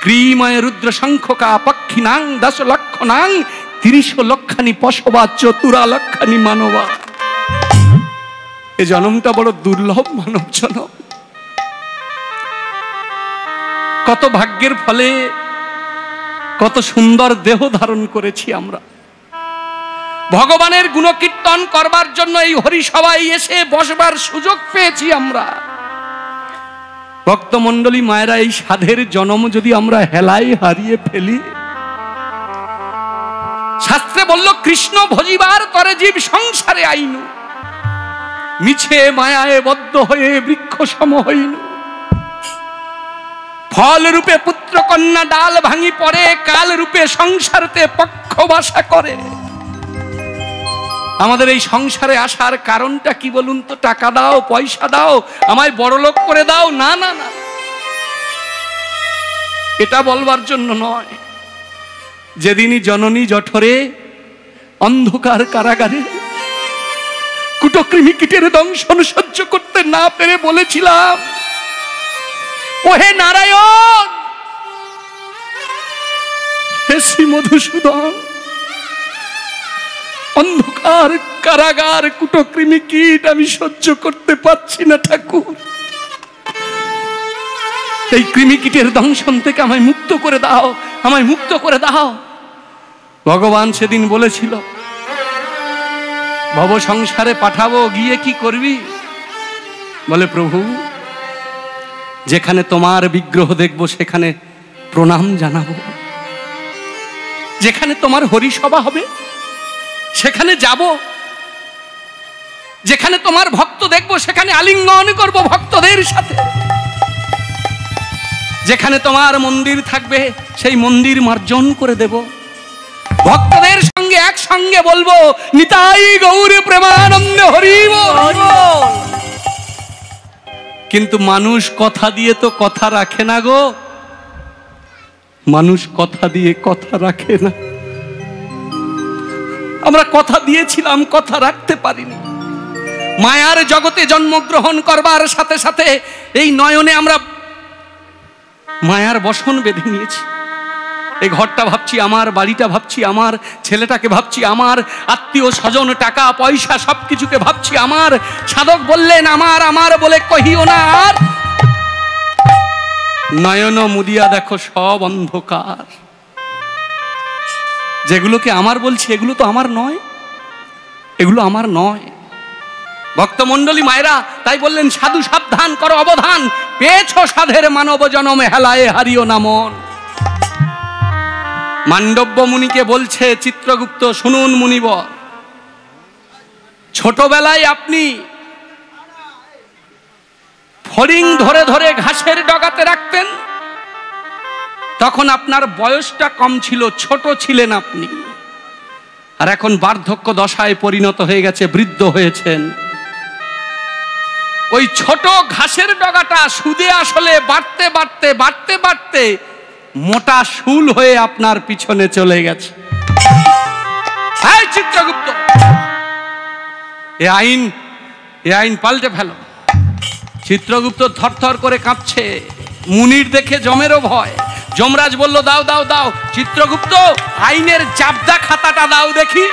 ক্রিময় রুদ্র শঙ্খকা পক্ষিনাং 10 লক্ষ নাং 30 লক্ষানি পশবা 4 লক্ষানি মানবা। এ জনমটা বড় দুর্লভ মানব জনম। কত ভাগ্যের ফলে কত সুন্দর দেহ ধারণ করেছি আমরা। ভগবানের গুণকীর্তন করবার জন্য এই হরিসভায় এসে বসবার সুযোগ পেয়েছি আমরা। ভক্তমণ্ডলী মায়েরা, এই সাধের জন্ম যদি আমরা হেলায় হারিয়ে ফেলি, শাস্ত্রে বলল কৃষ্ণ ভজিবার তরে জীব সংসারে আইনু, মিছে মায়ায় বদ্ধ হয়ে বৃক্ষ সম হইনু। ফল রূপে পুত্র কন্যা ডাল ভাঙি পড়ে, কাল রূপে সংসারতে পক্ষ বাসা করে। আমাদের এই সংসারে আসার কারণটা কি বলুন তো? টাকা দাও, পয়সা দাও, আমায় বড়লোক করে দাও, না না না, এটা বলবার জন্য নয়। যেদিনই জননী জঠরে অন্ধকার কারাগারে কুটকৃমি কীটের দংশন সহ্য করতে না পেরে বলেছিলাম, ওহে নারায়ণ, হে শ্রী মধুসূদন, অন্ধকার কারাগার কুটকৃমি কীট আমি সহ্য করতে পারছি না ঠাকুর, এই কৃমি কীটের দংশন থেকে আমায় মুক্ত করে দাও, আমায় মুক্ত করে দাও। ভগবান সেদিন বলেছিল ভব সংসারে পাঠাবো, গিয়ে কি করবি? বলে প্রভু, যেখানে তোমার বিগ্রহ দেখবো সেখানে প্রণাম জানাবো, যেখানে তোমার হরিসভা হবে সেখানে যাব, যেখানে তোমার ভক্ত দেখবো সেখানে আলিঙ্গন করব ভক্তদের সাথে, যেখানে তোমার মন্দির থাকবে সেই মন্দির মার্জন করে দেব, ভক্তদের সঙ্গে একসঙ্গে বলবো নিতাই গৌর প্রেমানন্দ হরি বল। কিন্তু মানুষ কথা দিয়ে তো কথা রাখে না গো, মানুষ কথা দিয়ে কথা রাখে না। আমরা কথা দিয়েছিলাম, কথা রাখতে পারিনি। মায়ার জগতে জন্মগ্রহণ করবার সাথে সাথে এই নয়নে আমরা মায়ার বসন বেঁধে নিয়েছি। এই ঘরটা ভাবছি আমার, বাড়িটা ভাবছি আমার, ছেলেটাকে ভাবছি আমার, আত্মীয় স্বজন টাকা পয়সা সবকিছুকে ভাবছি আমার। সাধক বললেন আমার আমার বলে কহিও না আর, নয়ন মুদিয়া দেখো সব অন্ধকার। যেগুলোকে আমার বলছি এগুলো তো আমার নয়, এগুলো আমার নয়। ভক্তমণ্ডলী মায়েরা তাই বললেন, সাধু সাবধান করো অবধান, পেয়েছ সাধের মানব জনমে হেলায়ে হারিও না মন। মান্ডব্য মুনিকে বলছে চিত্রগুপ্ত, শুনুন মুনিবর, ছোটবেলায় আপনি ফড়িং ধরে ধরে ঘাসের ডগাতে রাখতেন, তখন আপনার বয়সটা কম ছিল, ছোট ছিলেন আপনি। আর এখন বার্ধক্য দশায় পরিণত হয়ে গেছে, বৃদ্ধ হয়েছেন। ওই ছোট ঘাসের ডগাটা সুদে আসলে বাড়তে বাড়তে বাড়তে বাড়তে মোটা শুল হয়ে আপনার পিছনে চলে গেছে। চিত্রগুপ্ত, এ আইন পাল্টে ফেলো। চিত্রগুপ্ত থরথর করে কাঁপছে, মুনির দেখে যমেরও ভয়। যমরাজ বলল, দাও দাও দাও চিত্রগুপ্ত, আইনের জাবদা খাতাটা দাও দেখি,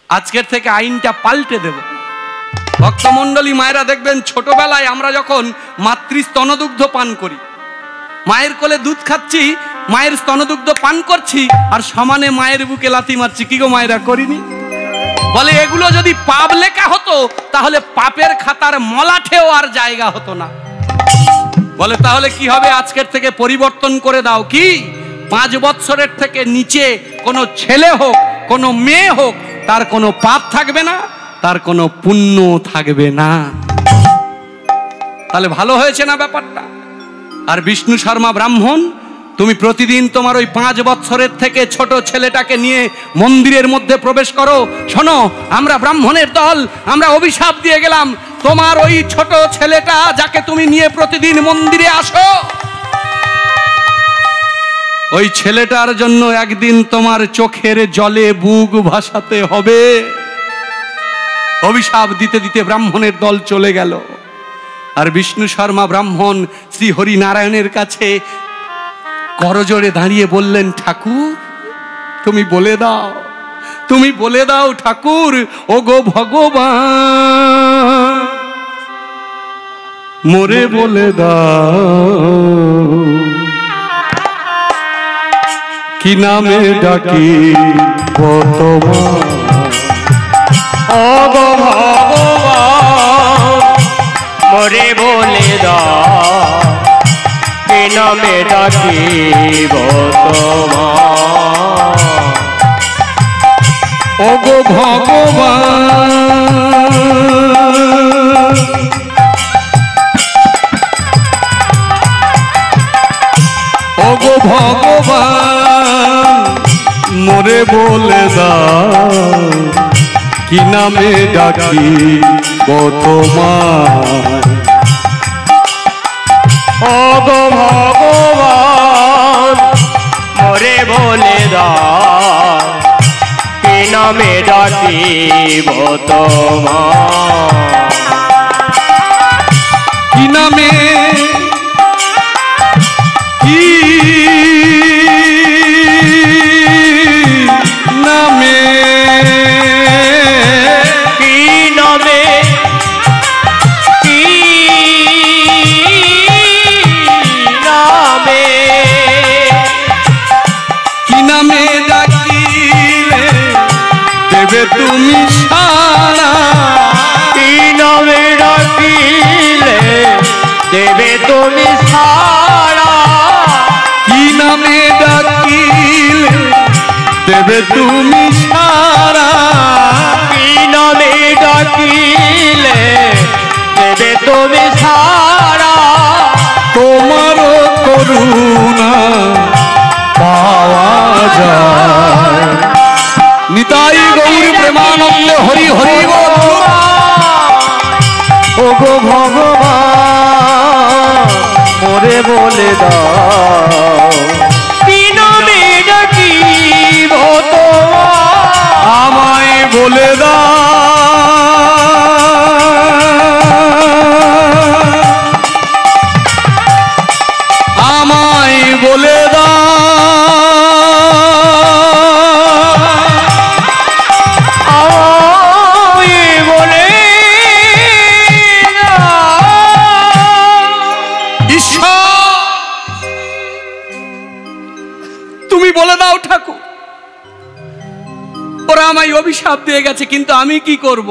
আজকের থেকে আইনটা পাল্টে দেব। ভক্তমণ্ডলী মায়েরা দেখবেন, ছোটবেলায় আমরা যখন মাতৃস্তনদুগ্ধ পান করি, মায়ের কোলে দুধ খাচ্ছি, মায়ের স্তনদুগ্ধ পান করছি, আর সমানে মায়ের বুকে লাথি মারছি। কি গো মায়েরা, করিনি? বলে এগুলো যদি পাপ লেখা হতো তাহলে পাপের খাতার মলাঠেও আর জায়গা হতো না। বলে তাহলে কি হবে, আজকের থেকে পরিবর্তন করে দাও। কি? 5 বৎসরের থেকে নিচে কোনো ছেলে হোক, কোনো মেয়ে হোক, তার কোনো পাপ থাকবে না, তার কোনো পুণ্য থাকবে না। তাহলে ভালো হয়েছে না ব্যাপারটা? আর বিষ্ণু শর্মা ব্রাহ্মণ, তুমি প্রতিদিন তোমার ওই 5 বৎসরের থেকে ছোট ছেলেটাকে নিয়ে মন্দিরের মধ্যে প্রবেশ করো। শোনো, আমরা ব্রাহ্মণের দল, আমরা অভিশাপ দিয়ে গেলাম, তোমার ওই ছোট ছেলেটা যাকে তুমি নিয়ে প্রতিদিন মন্দিরে আসো, ওই ছেলেটার জন্য একদিন তোমার চোখের জলে বুক ভাসাতে হবে। অভিশাপ দিতে দিতে ব্রাহ্মণের দল চলে গেল। আর বিষ্ণু শর্মা ব্রাহ্মণ শ্রী হরি নারায়ণের কাছে করজোড়ে দাঁড়িয়ে বললেন, ঠাকুর তুমি বলে দাও, তুমি বলে দাও ঠাকুর, ও গো ভগবান, মোরে বলে দাও, কি নামে ডাকি তোমার, ও গো ভগবান, মোরে বলে দাও, কি নামে ডাকিব তোমার, ও গো ভগবান, ও গো ভগবান, মোরে বলে দাও, কি নামে ডাকিব তোমার, ও গো ভগবান, মোরে বলে দাও, কি নামে ডাকিব তোমার, কি নামে, কি নামে, কি নামে, কি নামে, কি নামে ডাকিলে দেবে তুমি সারা, কি নামে ডাকিলে দেবে তুমি সারা, কি নামে ডাকিলে দেবে তুমি সারা, কি নামে ডাকিলে দেবে তুমি সারা, তোমার করুণা পাওয়া যায়। নিতাই গৌর প্রেমানন্দে হরি হরি বল। ও গো ভগবান, মোরে বলে দাও, কি নামে ডাকিব তোমার, আমায় বলে দাও, আমায় বলে দাও, আমায় বলে দাও, ঈশ্বর তুমি বলে দাও ঠাকুর, ওরা আমায় অভিশাপ দিয়ে গেছে, কিন্তু আমি কি করব?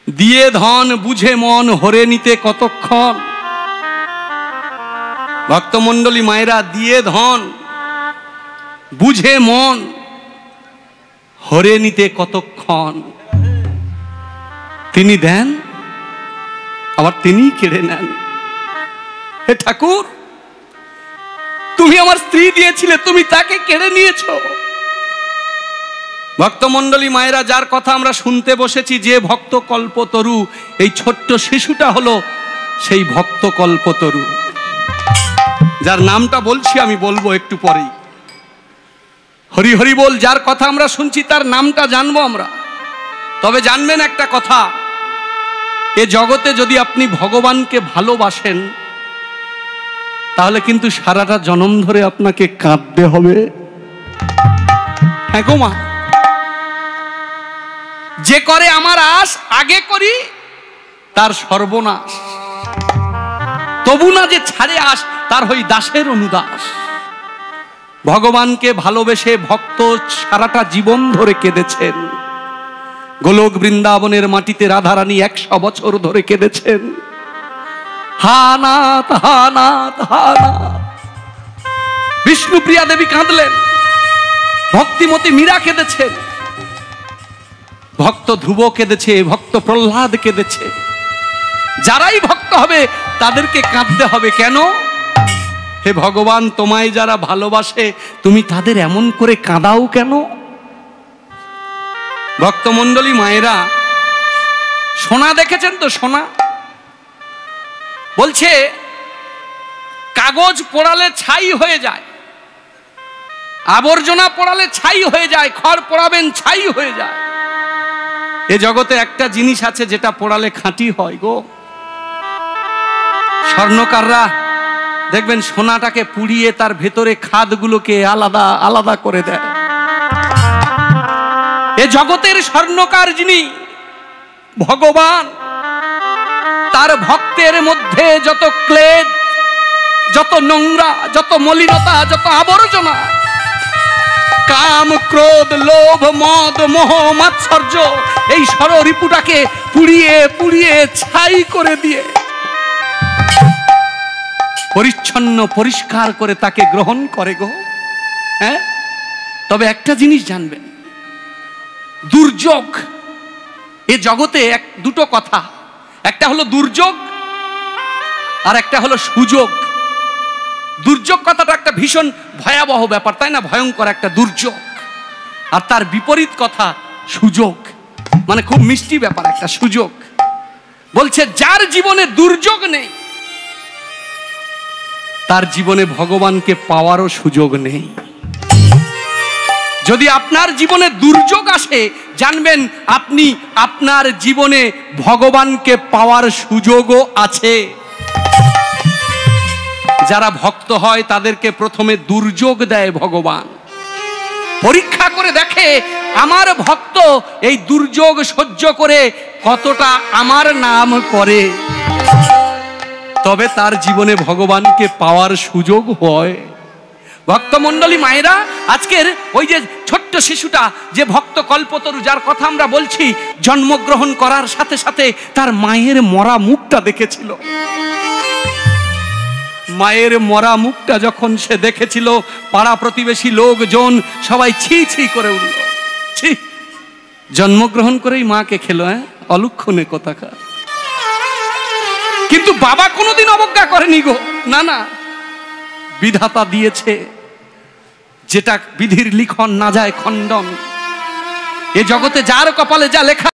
দিয়ে ধন বুঝে মন হরে নিতে কতক্ষণ। ভক্তমণ্ডলী মায়েরা, দিয়ে ধন বুঝে মন হরে নিতে কতক্ষণ। তিনি দেন, আবার তিনি কেড়ে নেন। হে ঠাকুর, তুমি আমার স্ত্রী দিয়েছিলে, তুমি তাকে কেড়ে নিয়েছো। ভক্তমণ্ডলী মায়েরা, যার কথা আমরা শুনতে বসেছি, যে ভক্ত কল্পতরু, এই ছোট্ট শিশুটা হলো সেই ভক্ত কল্পতরু, যার নামটা বলছি, আমি বলবো একটু পরেই। হরি হরি বল, যার কথা আমরা শুনছি তার নামটা জানবো আমরা। তবে জানবেন একটা কথা, এ জগতে যদি আপনি ভগবানকে ভালোবাসেন, তাহলে কিন্তু সারাটা জনম ধরে আপনাকে কাঁদতে হবে। হ্যাঁ গো মা, যে করে আমার আশ আগে করি তার সর্বনাশ, তবু না যে ছাড়ে আস, তার হই দাসের অনুদাস। ভগবানকে ভালোবেসে ভক্ত সারাটা জীবন ধরে কেঁদেছেন। গোলক বৃন্দাবনের মাটিতে রাধারানী 100 বছর ধরে কেঁদেছেন। হানাথ হানাথ হানাথ। বিষ্ণুপ্রিয়া দেবী কাঁদলেন, ভক্তিমতী মীরা কেঁদেছেন, ভক্ত ধ্রুব কেঁদেছে, ভক্ত প্রহ্লাদ কেঁদেছে। যারাই ভক্ত হবে তাদেরকে কাঁদতে হবে। কেন? হে ভগবান, তোমায় যারা ভালোবাসে তুমি তাদের এমন করে কাঁদাও কেন? ভক্তমণ্ডলী মায়েরা, সোনা দেখেছেন তো? সোনা বলছে কাগজ পোড়ালে ছাই হয়ে যায়, আবর্জনা পোড়ালে ছাই হয়ে যায়, খড় পোড়াবেন ছাই হয়ে যায়। এ জগতে একটা জিনিস আছে যেটা পোড়ালে খাঁটি হয় গো। স্বর্ণকাররা দেখবেন সোনাটাকে পুড়িয়ে তার ভেতরে খাদগুলোকে আলাদা আলাদা করে দেয়। এ জগতের স্বর্ণকার যিনি ভগবান, তার ভক্তের মধ্যে যত ক্লেদ, যত নোংরা, যত মলিনতা, যত আবর্জনা, কাম ক্রোধ লোভ মদ মোহ মাৎসর্য, এই ষড়রিপুটাকে পুড়িয়ে পুড়িয়ে ছাই করে দিয়ে পরিচ্ছন্ন পরিষ্কার করে তাকে গ্রহণ করে গো। হ্যাঁ, তবে একটা জিনিস জানবেন, দুর্যোগ এ জগতে দুটো কথা, একটা হলো দুর্যোগ আর একটা হলো সুযোগ। দুর্যোগ কথাটা একটা ভীষণ ভয়াবহ ব্যাপার, তাই না? ভয়ঙ্কর একটা দুর্যোগ। আর তার বিপরীত কথা সুযোগ, মানে খুব মিষ্টি ব্যাপার একটা সুযোগ। বলছে যার জীবনে দুর্যোগ নেই, তার জীবনে ভগবানকে পাওয়ারও সুযোগ নেই। যদি আপনার জীবনে দুর্যোগ আসে, জানবেন আপনি আপনার জীবনে ভগবানকে পাওয়ার সুযোগও আছে। যারা ভক্ত হয় তাদেরকে প্রথমে দুর্যোগ দেয় ভগবান, পরীক্ষা করে দেখে আমার ভক্ত এই দুর্যোগ সহ্য করে কতটা আমার নাম করে, তবে তার জীবনে ভগবানকে পাওয়ার সুযোগ হয়। ভক্তমণ্ডলী মায়েরা, আজকের ওই যে ছোট্ট শিশুটা, যে ভক্ত কল্পতরু, যার কথা আমরা বলছি, জন্মগ্রহণ করার সাথে সাথে তার মায়ের মরা মুখটা দেখেছিল। মায়ের মরা মুখটা যখন সে দেখেছিল, পাড়া প্রতিবেশী লোকজন সবাই ছি ছি করে উঠল। ছি, জন্মগ্রহণ করেই মাকে খেলো, হ্যাঁ, অলক্ষণে কোথাকার। কিন্তু বাবা কোনোদিন অবজ্ঞা করেনি গো, না না, বিধাতা দিয়েছে যেটা বিধির লিখন না যায় খণ্ডন। এ জগতে যার কপালে যা লেখা